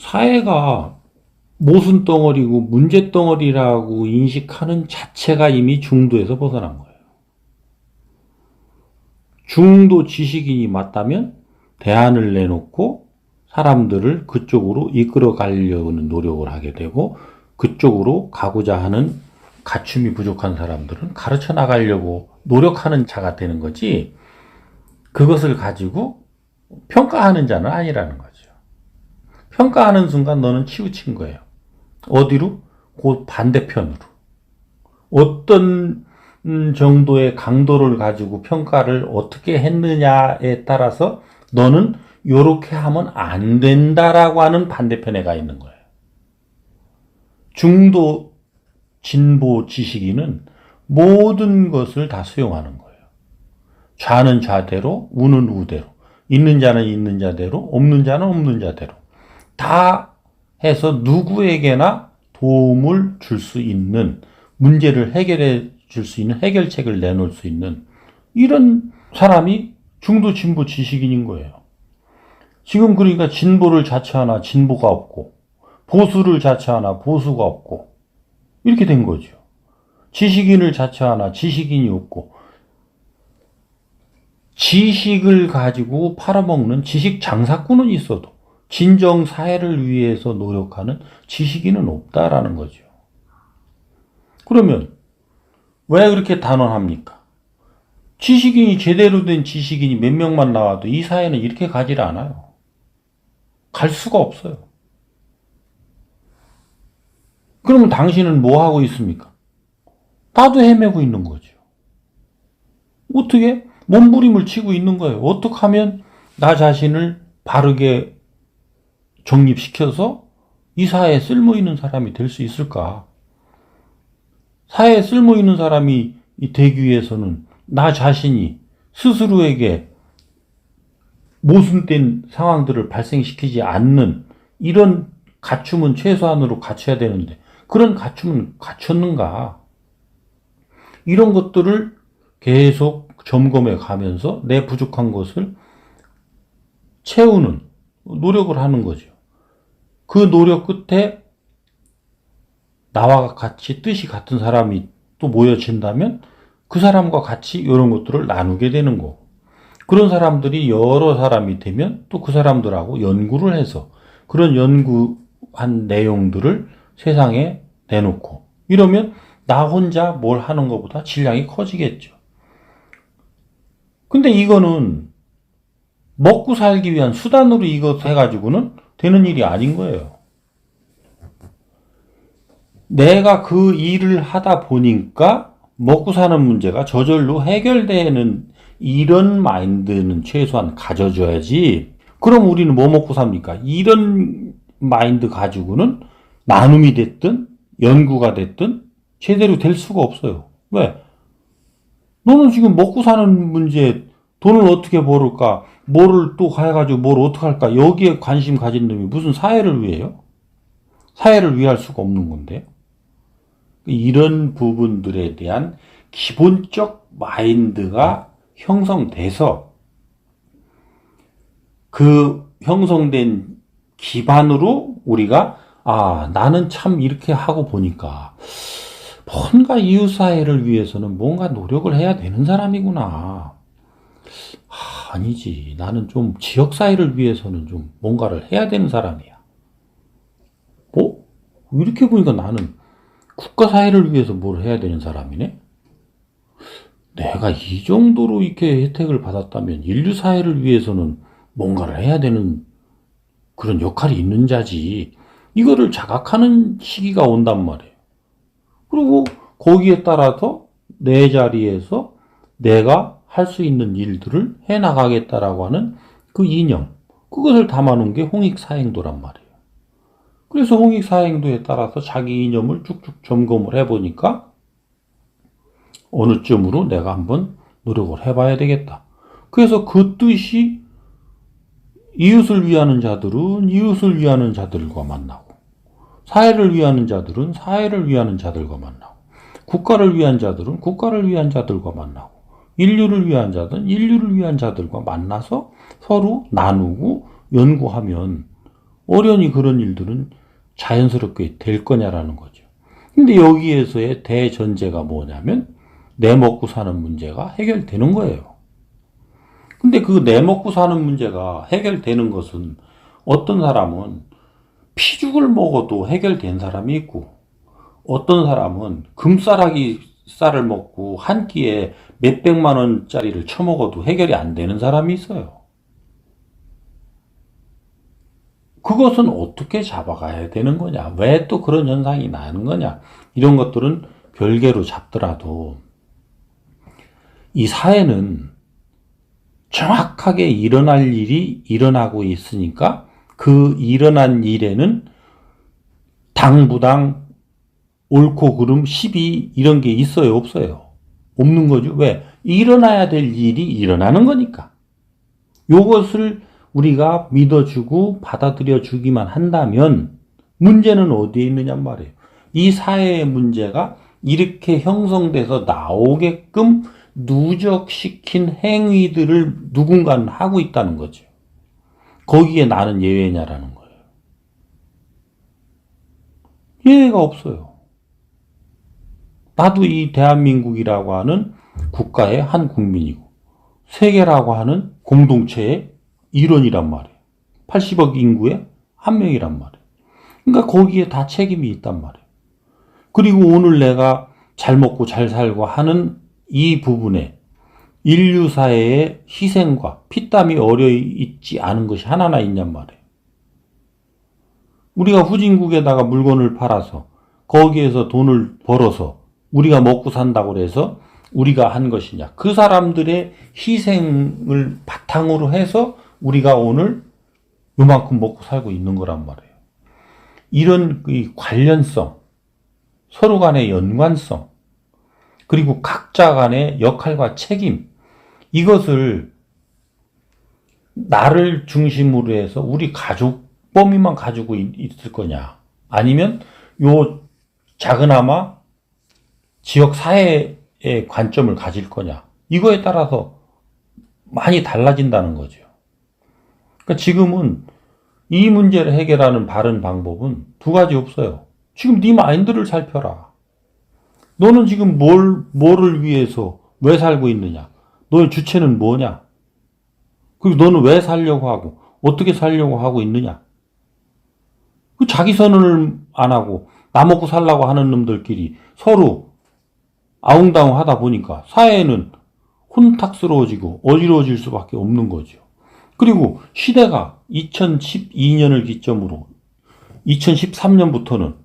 사회가 모순 덩어리고 문제 덩어리라고 인식하는 자체가 이미 중도에서 벗어난 거예요. 중도 지식인이 맞다면 대안을 내놓고 사람들을 그쪽으로 이끌어 가려는 노력을 하게 되고, 그쪽으로 가고자 하는 갖춤이 부족한 사람들은 가르쳐 나가려고 노력하는 자가 되는 거지, 그것을 가지고 평가하는 자는 아니라는 거죠. 평가하는 순간 너는 치우친 거예요. 어디로? 그 반대편으로. 어떤 정도의 강도를 가지고 평가를 어떻게 했느냐에 따라서 너는 요렇게 하면 안 된다라고 하는 반대편에 가 있는 거예요. 중도 진보 지식인은 모든 것을 다 수용하는 거예요. 좌는 좌대로, 우는 우대로, 있는 자는 있는 자대로, 없는 자는 없는 자대로 다 해서 누구에게나 도움을 줄 수 있는, 문제를 해결해 줄 수 있는 해결책을 내놓을 수 있는 이런 사람이 중도 진보 지식인인 거예요. 지금 그러니까 진보를 자처하나 진보가 없고, 보수를 자처하나 보수가 없고, 이렇게 된 거죠. 지식인을 자처하나 지식인이 없고, 지식을 가지고 팔아먹는 지식 장사꾼은 있어도 진정 사회를 위해서 노력하는 지식인은 없다라는 거죠. 그러면 왜 그렇게 단언합니까? 지식인이, 제대로 된 지식인이 몇 명만 나와도 이 사회는 이렇게 가지를 않아요. 갈 수가 없어요. 그러면 당신은 뭐 하고 있습니까? 나도 헤매고 있는 거죠. 어떻게? 몸부림을 치고 있는 거예요. 어떻게 하면 나 자신을 바르게 정립시켜서 이 사회에 쓸모있는 사람이 될 수 있을까? 사회에 쓸모있는 사람이 되기 위해서는 나 자신이 스스로에게 모순된 상황들을 발생시키지 않는 이런 갖춤은 최소한으로 갖춰야 되는데, 그런 갖춤은 갖췄는가? 이런 것들을 계속 점검해 가면서 내 부족한 것을 채우는 노력을 하는 거죠. 그 노력 끝에 나와 같이 뜻이 같은 사람이 또 모여진다면 그 사람과 같이 이런 것들을 나누게 되는 거고, 그런 사람들이 여러 사람이 되면 또 그 사람들하고 연구를 해서 그런 연구한 내용들을 세상에 내놓고, 이러면 나 혼자 뭘 하는 것보다 질량이 커지겠죠. 근데 이거는 먹고 살기 위한 수단으로 이거 해가지고는 되는 일이 아닌 거예요. 내가 그 일을 하다 보니까 먹고 사는 문제가 저절로 해결되는 이런 마인드는 최소한 가져줘야지. 그럼 우리는 뭐 먹고 삽니까? 이런 마인드 가지고는 나눔이 됐든 연구가 됐든 제대로 될 수가 없어요. 왜? 너는 지금 먹고 사는 문제, 돈을 어떻게 벌을까, 뭐를 또 해가지고 뭘 어떻게 할까, 여기에 관심 가진 놈이 무슨 사회를 위해요? 사회를 위할 수가 없는 건데. 이런 부분들에 대한 기본적 마인드가 형성돼서 그 형성된 기반으로 우리가, 아, 나는 참 이렇게 하고 보니까 뭔가 이웃사회를 위해서는 뭔가 노력을 해야 되는 사람이구나. 아니지. 나는 좀 지역사회를 위해서는 좀 뭔가를 해야 되는 사람이야. 이렇게 보니까 나는 국가사회를 위해서 뭘 해야 되는 사람이네? 내가 이 정도로 이렇게 혜택을 받았다면 인류사회를 위해서는 뭔가를 해야 되는 그런 역할이 있는 자지. 이거를 자각하는 시기가 온단 말이에요. 그리고 거기에 따라서 내 자리에서 내가 할 수 있는 일들을 해나가겠다라고 하는 그 이념, 그것을 담아놓은 게 홍익사행도란 말이에요. 그래서 홍익사행도에 따라서 자기 이념을 쭉쭉 점검을 해보니까 어느 쯤으로 내가 한번 노력을 해봐야 되겠다. 그래서 그 뜻이 이웃을 위하는 자들은 이웃을 위하는 자들과 만나고, 사회를 위하는 자들은 사회를 위하는 자들과 만나고, 국가를 위한 자들은 국가를 위한 자들과 만나고, 인류를 위한 자들은 인류를 위한 자들과 만나서 서로 나누고 연구하면 어련히 그런 일들은 자연스럽게 될 거냐라는 거죠. 근데 여기에서의 대전제가 뭐냐면 내 먹고 사는 문제가 해결되는 거예요. 근데 그 내 먹고 사는 문제가 해결되는 것은 어떤 사람은 피죽을 먹어도 해결된 사람이 있고 어떤 사람은 금싸라기 쌀을 먹고 한 끼에 몇백만 원짜리를 처먹어도 해결이 안 되는 사람이 있어요. 그것은 어떻게 잡아가야 되는 거냐? 왜 또 그런 현상이 나는 거냐? 이런 것들은 별개로 잡더라도 이 사회는 정확하게 일어날 일이 일어나고 있으니까 그 일어난 일에는 당부당 옳고 그름 시비 이런 게 있어요, 없어요? 없는 거죠. 왜? 일어나야 될 일이 일어나는 거니까. 요것을 우리가 믿어주고 받아들여 주기만 한다면 문제는 어디에 있느냔 말이에요. 이 사회의 문제가 이렇게 형성돼서 나오게끔 누적시킨 행위들을 누군가는 하고 있다는 거죠. 거기에 나는 예외냐라는 거예요. 예외가 없어요. 나도 이 대한민국이라고 하는 국가의 한 국민이고 세계라고 하는 공동체의 일원이란 말이에요. 80억 인구의 한 명이란 말이에요. 그러니까 거기에 다 책임이 있단 말이에요. 그리고 오늘 내가 잘 먹고 잘 살고 하는 이 부분에 인류 사회의 희생과 피땀이 어려 있지 않은 것이 하나나 있냔 말이에요. 우리가 후진국에다가 물건을 팔아서 거기에서 돈을 벌어서 우리가 먹고 산다고 해서 우리가 한 것이냐. 그 사람들의 희생을 바탕으로 해서 우리가 오늘 요만큼 먹고 살고 있는 거란 말이에요. 이런 관련성, 서로 간의 연관성, 그리고 각자 간의 역할과 책임, 이것을 나를 중심으로 해서 우리 가족 범위만 가지고 있을 거냐, 아니면 요 작은아마 지역 사회의 관점을 가질 거냐, 이거에 따라서 많이 달라진다는 거죠. 그러니까 지금은 이 문제를 해결하는 바른 방법은 두 가지 없어요. 지금 네 마인드를 살펴라. 너는 지금 뭐를 위해서 왜 살고 있느냐? 너의 주체는 뭐냐? 그리고 너는 왜 살려고 하고 어떻게 살려고 하고 있느냐? 그 자기 선언을 안 하고 나 먹고 살라고 하는 놈들끼리 서로 아웅다웅 하다 보니까 사회는 혼탁스러워지고 어지러워질 수밖에 없는 거죠. 그리고 시대가 2012년을 기점으로 2013년부터는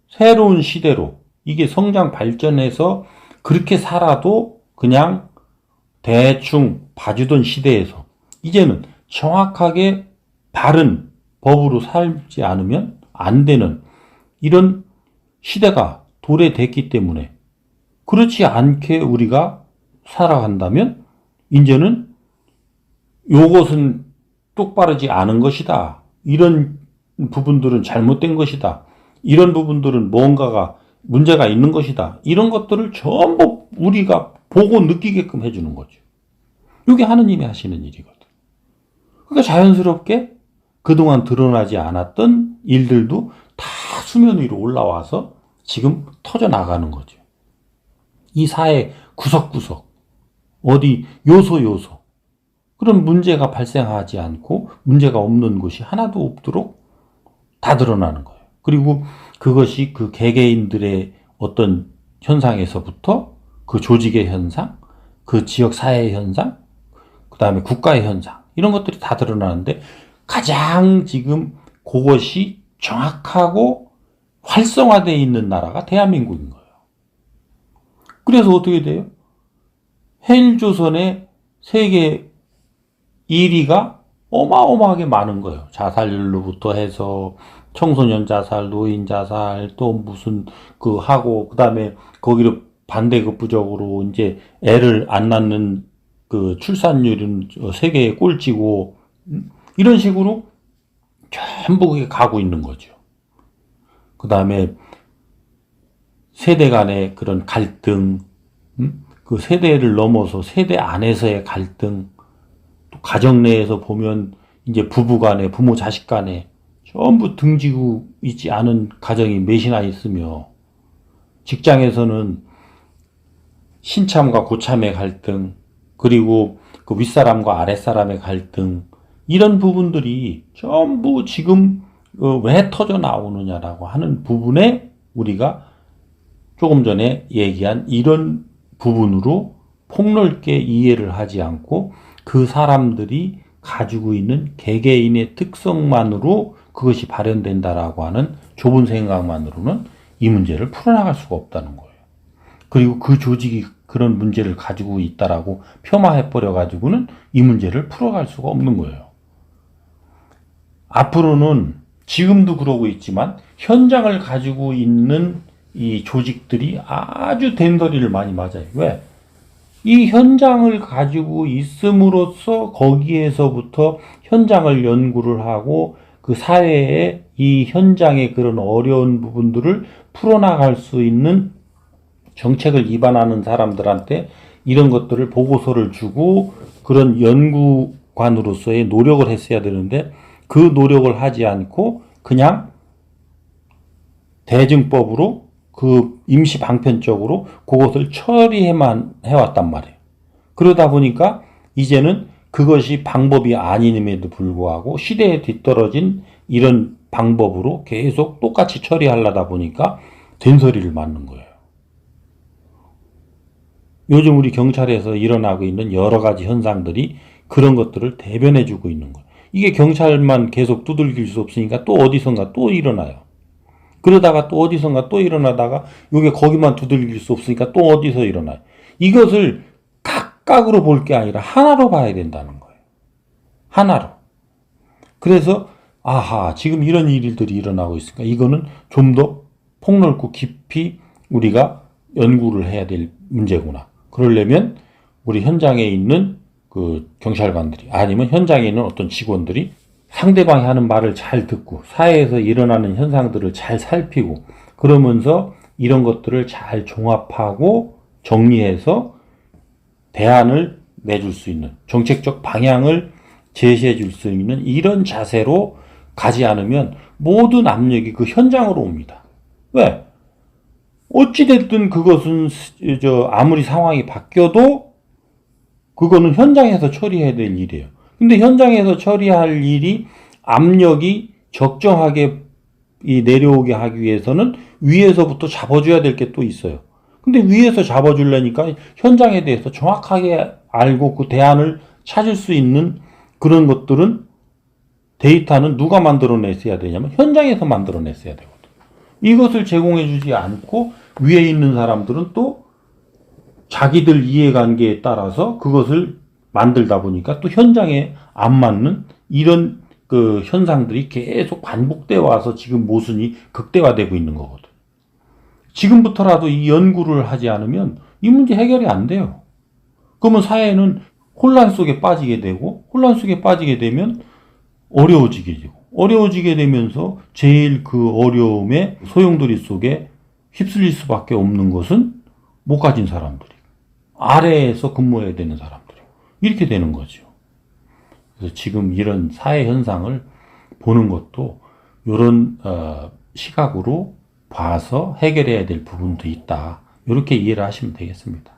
새로운 시대로 이게 성장 발전해서 그렇게 살아도 그냥 대충 봐주던 시대에서 이제는 정확하게 바른 법으로 살지 않으면 안 되는 이런 시대가 도래됐기 때문에 그렇지 않게 우리가 살아간다면 이제는 요것은 똑바르지 않은 것이다. 이런 부분들은 잘못된 것이다. 이런 부분들은 뭔가가 문제가 있는 것이다. 이런 것들을 전부 우리가 보고 느끼게끔 해주는 거죠. 이게 하느님이 하시는 일이거든. 그러니까 자연스럽게 그동안 드러나지 않았던 일들도 다 수면 위로 올라와서 지금 터져나가는 거죠. 이 사회 구석구석, 어디 요소, 그런 문제가 발생하지 않고 문제가 없는 곳이 하나도 없도록 다 드러나는 거예요. 그리고 그것이 그 개개인들의 어떤 현상에서부터 그 조직의 현상, 그 지역 사회의 현상, 그 다음에 국가의 현상, 이런 것들이 다 드러나는데 가장 지금 그것이 정확하고 활성화되어 있는 나라가 대한민국인 거예요. 그래서 어떻게 돼요? 헬조선의 세계 1위가 어마어마하게 많은 거예요. 자살률로부터 해서 청소년 자살, 노인 자살, 또 무슨 하고, 그 다음에 거기로 반대급부적으로 이제 애를 안 낳는 그 출산율은 세계에 꼴찌고, 이런 식으로 전부 그게 가고 있는 거죠. 그 다음에 세대 간의 그런 갈등, 그 세대를 넘어서 세대 안에서의 갈등, 또 가정 내에서 보면 이제 부부 간에, 부모 자식 간에 전부 등지고 있지 않은 가정이 몇이나 있으며, 직장에서는 신참과 고참의 갈등, 그리고 그 윗사람과 아랫사람의 갈등, 이런 부분들이 전부 지금 왜 터져 나오느냐라고 하는 부분에 우리가 조금 전에 얘기한 이런 부분으로 폭넓게 이해를 하지 않고 그 사람들이 가지고 있는 개개인의 특성만으로 그것이 발현된다라고 하는 좁은 생각만으로는 이 문제를 풀어나갈 수가 없다는 거예요. 그리고 그 조직이 그런 문제를 가지고 있다라고 폄하해버려 가지고는 이 문제를 풀어갈 수가 없는 거예요. 앞으로는 지금도 그러고 있지만 현장을 가지고 있는 이 조직들이 아주 된소리를 많이 맞아요. 왜? 이 현장을 가지고 있음으로써 거기에서부터 현장을 연구를 하고 그 사회에 이 현장의 그런 어려운 부분들을 풀어나갈 수 있는 정책을 입안하는 사람들한테 이런 것들을 보고서를 주고 그런 연구관으로서의 노력을 했어야 되는데 그 노력을 하지 않고 그냥 대증법으로 그 임시 방편적으로 그것을 처리해만 해왔단 말이에요. 그러다 보니까 이제는 그것이 방법이 아님에도 불구하고 시대에 뒤떨어진 이런 방법으로 계속 똑같이 처리하려다 보니까 된소리를 맞는 거예요. 요즘 우리 경찰에서 일어나고 있는 여러 가지 현상들이 그런 것들을 대변해주고 있는 거예요. 이게 경찰만 계속 두들길 수 없으니까 또 어디선가 또 일어나요. 그러다가 또 어디선가 또 일어나다가 이게 거기만 두들길 수 없으니까 또 어디서 일어나요. 이것을 각각으로 볼 게 아니라 하나로 봐야 된다는 거예요. 하나로. 그래서 아하, 지금 이런 일들이 일어나고 있으니까 이거는 좀 더 폭넓고 깊이 우리가 연구를 해야 될 문제구나. 그러려면 우리 현장에 있는 그 경찰관들이 아니면 현장에 있는 어떤 직원들이 상대방이 하는 말을 잘 듣고 사회에서 일어나는 현상들을 잘 살피고 그러면서 이런 것들을 잘 종합하고 정리해서 대안을 내줄 수 있는 정책적 방향을 제시해 줄 수 있는 이런 자세로 가지 않으면 모든 압력이 그 현장으로 옵니다. 왜? 어찌됐든 그것은 아무리 상황이 바뀌어도 그거는 현장에서 처리해야 될 일이에요. 근데 현장에서 처리할 일이 압력이 적정하게 내려오게 하기 위해서는 위에서부터 잡아줘야 될 게 또 있어요. 근데 위에서 잡아주려니까 현장에 대해서 정확하게 알고 그 대안을 찾을 수 있는 그런 것들은 데이터는 누가 만들어냈어야 되냐면 현장에서 만들어냈어야 되거든. 이것을 제공해주지 않고 위에 있는 사람들은 또 자기들 이해관계에 따라서 그것을 만들다 보니까 또 현장에 안 맞는 이런 그 현상들이 계속 반복돼 와서 지금 모순이 극대화되고 있는 거거든. 지금부터라도 이 연구를 하지 않으면 이 문제 해결이 안 돼요. 그러면 사회는 혼란 속에 빠지게 되고 혼란 속에 빠지게 되면 어려워지게 되고 어려워지게 되면서 제일 그 어려움의 소용돌이 속에 휩쓸릴 수밖에 없는 것은 못 가진 사람들이 아래에서 근무해야 되는 사람들이 이렇게 되는 거죠. 그래서 지금 이런 사회 현상을 보는 것도 이런 시각으로 봐서 해결해야 될 부분도 있다. 이렇게 이해를 하시면 되겠습니다.